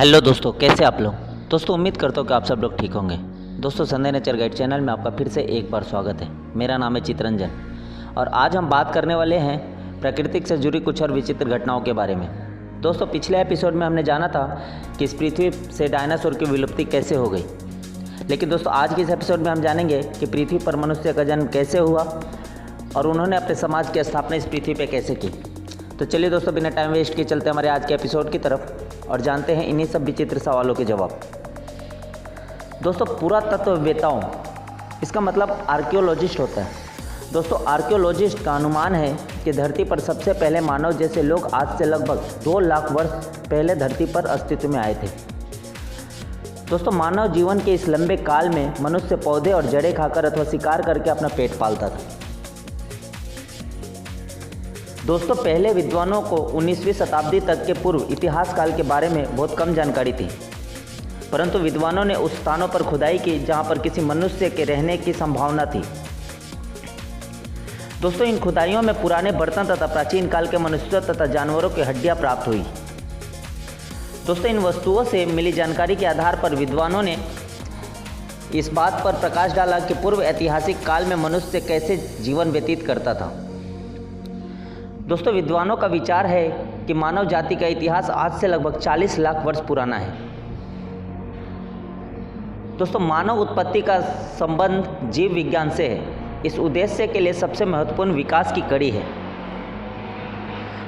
Hello दोस्तों, कैसे आप लोग। दोस्तों उम्मीद करता हूँ कि आप सब लोग ठीक होंगे। दोस्तों संडे नेचर गाइड चैनल में आपका फिर से एक बार स्वागत है। मेरा नाम है चितरंजन और आज हम बात करने वाले हैं प्रकृति से जुड़ी कुछ और विचित्र घटनाओं के बारे में। दोस्तों पिछले एपिसोड में हमने जाना था कि इस पृथ्वी से डायनासोर की विलुप्ति कैसे हो गई, लेकिन दोस्तों आज के इस एपिसोड में हम जानेंगे कि पृथ्वी पर मनुष्य का जन्म कैसे हुआ और उन्होंने अपने समाज की स्थापना इस पृथ्वी पर कैसे की। तो चलिए दोस्तों बिना टाइम वेस्ट किए चलते हमारे आज के एपिसोड की तरफ और जानते हैं इन्हीं सब विचित्र सवालों के जवाब। दोस्तों पुरातत्ववेताओं, इसका मतलब आर्कियोलॉजिस्ट होता है। दोस्तों आर्कियोलॉजिस्ट का अनुमान है कि धरती पर सबसे पहले मानव जैसे लोग आज से लगभग 2 लाख वर्ष पहले धरती पर अस्तित्व में आए थे। दोस्तों मानव जीवन के इस लंबे काल में मनुष्य पौधे और जड़ें खाकर अथवा शिकार करके अपना पेट पालता था। दोस्तों पहले विद्वानों को 19वीं शताब्दी तक के पूर्व इतिहास काल के बारे में बहुत कम जानकारी थी, परंतु विद्वानों ने उस स्थानों पर खुदाई की जहां पर किसी मनुष्य के रहने की संभावना थी। दोस्तों इन खुदाइयों में पुराने बर्तन तथा प्राचीन काल के मनुष्यों तथा जानवरों की हड्डियां प्राप्त हुई। दोस्तों इन वस्तुओं से मिली जानकारी के आधार पर विद्वानों ने इस बात पर प्रकाश डाला कि पूर्व ऐतिहासिक काल में मनुष्य कैसे जीवन व्यतीत करता था। दोस्तों विद्वानों का विचार है कि मानव जाति का इतिहास आज से लगभग 40 लाख वर्ष पुराना है। दोस्तों मानव उत्पत्ति का संबंध जीव विज्ञान से है। इस उद्देश्य के लिए सबसे महत्वपूर्ण विकास की कड़ी है।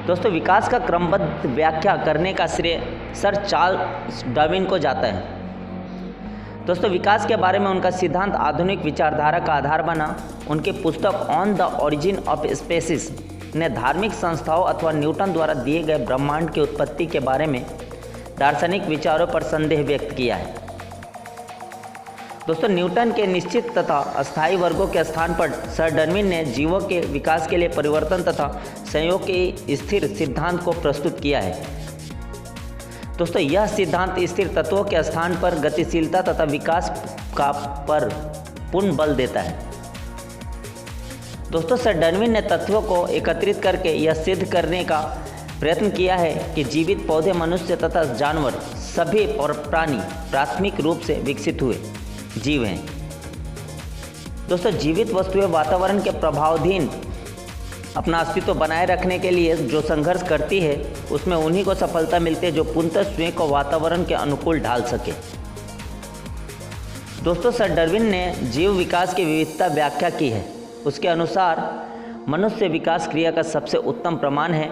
दोस्तों विकास का क्रमबद्ध व्याख्या करने का श्रेय सर चार्ल्स डार्विन को जाता है। दोस्तों विकास के बारे में उनका सिद्धांत आधुनिक विचारधारा का आधार बना। उनकी पुस्तक on the origin of species ने धार्मिक संस्थाओं अथवा न्यूटन द्वारा दिए गए ब्रह्मांड की उत्पत्ति के बारे में दार्शनिक विचारों पर संदेह व्यक्त किया है। दोस्तों न्यूटन के निश्चित तथा अस्थायी वर्गों के स्थान पर सर डार्विन ने जीवों के विकास के लिए परिवर्तन तथा संयोग के स्थिर सिद्धांत को प्रस्तुत किया है। दोस्तों यह सिद्धांत स्थिर तत्वों के स्थान पर गतिशीलता तथा विकास का पर पूर्ण बल देता है। दोस्तों सर डार्विन ने तथ्यों को एकत्रित करके यह सिद्ध करने का प्रयत्न किया है कि जीवित पौधे, मनुष्य तथा जानवर सभी और प्राणी प्राथमिक रूप से विकसित हुए जीव हैं। दोस्तों जीवित वस्तुएं वातावरण के प्रभावाधीन अपना अस्तित्व बनाए रखने के लिए जो संघर्ष करती है उसमें उन्हीं को सफलता मिलती है जो पूर्णतः स्वयं को वातावरण के अनुकूल ढाल सके। दोस्तों सर डार्विन ने जीव विकास की विविधता व्याख्या की है। उसके अनुसार मनुष्य विकास क्रिया का सबसे उत्तम प्रमाण है।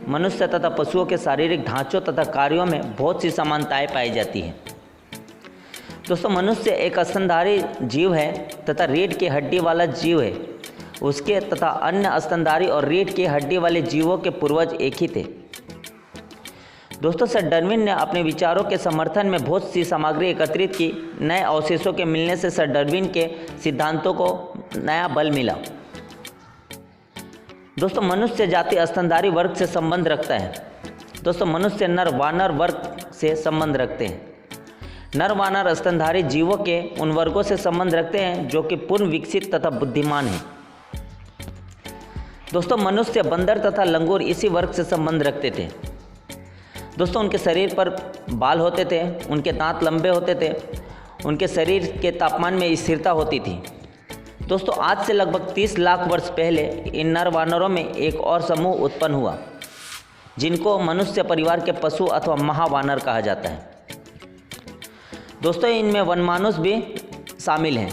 मनुष्य तथा पशुओं के शारीरिक ढांचों तथा कार्यों में बहुत सी समानताएं पाई जाती हैं। दोस्तों मनुष्य एक स्तनधारी जीव है तथा रीढ़ की हड्डी वाला जीव है। उसके तथा अन्य स्तनधारी और रीढ़ की हड्डी वाले जीवों के पूर्वज एक ही थे। दोस्तों सर डार्विन ने अपने विचारों के समर्थन में बहुत सी सामग्री एकत्रित की। नए अवशेषों के मिलने से सर डार्विन के सिद्धांतों को नया बल मिला। दोस्तों मनुष्य जाति स्तनधारी वर्ग से संबंध रखता है। दोस्तों मनुष्य नर वानर वर्ग से संबंध रखते हैं। नर वानर स्तनधारी जीवों के उन वर्गों से संबंध रखते हैं जो कि पूर्ण विकसित तथा बुद्धिमान हैं। दोस्तों मनुष्य बंदर तथा लंगूर इसी वर्ग से संबंध रखते थे। दोस्तों उनके शरीर पर बाल होते थे, उनके दांत लंबे होते थे, उनके शरीर के तापमान में स्थिरता होती थी। दोस्तों आज से लगभग 30 लाख वर्ष पहले इन नर वानरों में एक और समूह उत्पन्न हुआ जिनको मनुष्य परिवार के पशु अथवा महावानर कहा जाता है। दोस्तों इनमें वनमानुष भी शामिल हैं।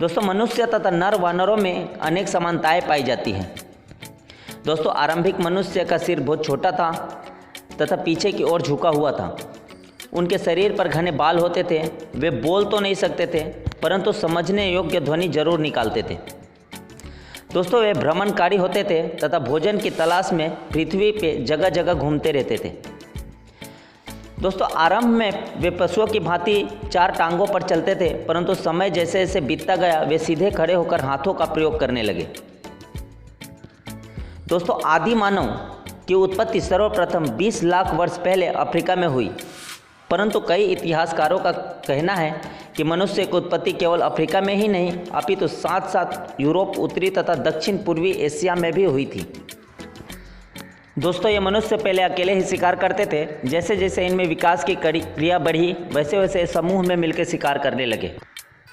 दोस्तों मनुष्य तथा नर वानरों में अनेक समानताएं पाई जाती हैं। दोस्तों आरंभिक मनुष्य का सिर बहुत छोटा था तथा पीछे की ओर झुका हुआ था। उनके शरीर पर घने बाल होते थे। वे बोल तो नहीं सकते थे परंतु समझने योग्य ध्वनि जरूर निकालते थे। दोस्तों वे भ्रमणकारी होते थे तथा भोजन की तलाश में पृथ्वी पे जगह जगह घूमते रहते थे। दोस्तों आरंभ में वे पशुओं की भांति 4 टांगों पर चलते थे, परंतु समय जैसे जैसे बीतता गया वे सीधे खड़े होकर हाथों का प्रयोग करने लगे। दोस्तों आदि मानव की उत्पत्ति सर्वप्रथम 20 लाख वर्ष पहले अफ्रीका में हुई, परंतु कई इतिहासकारों का कहना है कि मनुष्य की उत्पत्ति केवल अफ्रीका में ही नहीं अपितु साथ साथ यूरोप, उत्तरी तथा दक्षिण पूर्वी एशिया में भी हुई थी। दोस्तों ये मनुष्य पहले अकेले ही शिकार करते थे। जैसे जैसे इनमें विकास की क्रिया बढ़ी वैसे वैसे समूह में मिलकर शिकार करने लगे।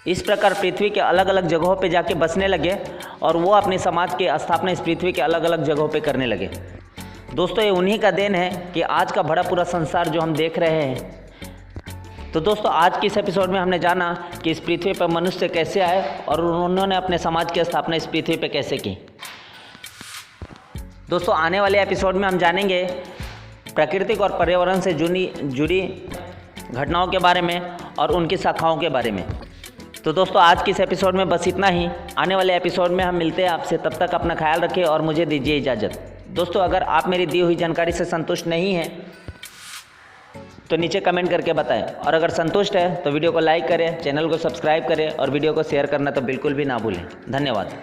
इस प्रकार पृथ्वी के अलग अलग जगहों पे जाके बसने लगे और वो अपने समाज की स्थापना इस पृथ्वी के अलग अलग जगहों पे करने लगे। दोस्तों ये उन्हीं का देन है कि आज का बड़ा पूरा संसार जो हम देख रहे हैं। तो दोस्तों आज के इस एपिसोड में हमने जाना कि इस पृथ्वी पर मनुष्य कैसे आए और उन्होंने अपने समाज की स्थापना इस पृथ्वी पर कैसे की। दोस्तों आने वाले एपिसोड में हम जानेंगे प्राकृतिक और पर्यावरण से जुड़ी घटनाओं के बारे में और उनकी शाखाओं के बारे में। तो दोस्तों आज के इस एपिसोड में बस इतना ही। आने वाले एपिसोड में हम मिलते हैं आपसे, तब तक अपना ख्याल रखें और मुझे दीजिए इजाज़त। दोस्तों अगर आप मेरी दी हुई जानकारी से संतुष्ट नहीं हैं तो नीचे कमेंट करके बताएं, और अगर संतुष्ट है तो वीडियो को लाइक करें, चैनल को सब्सक्राइब करें और वीडियो को शेयर करना तो बिल्कुल भी ना भूलें। धन्यवाद।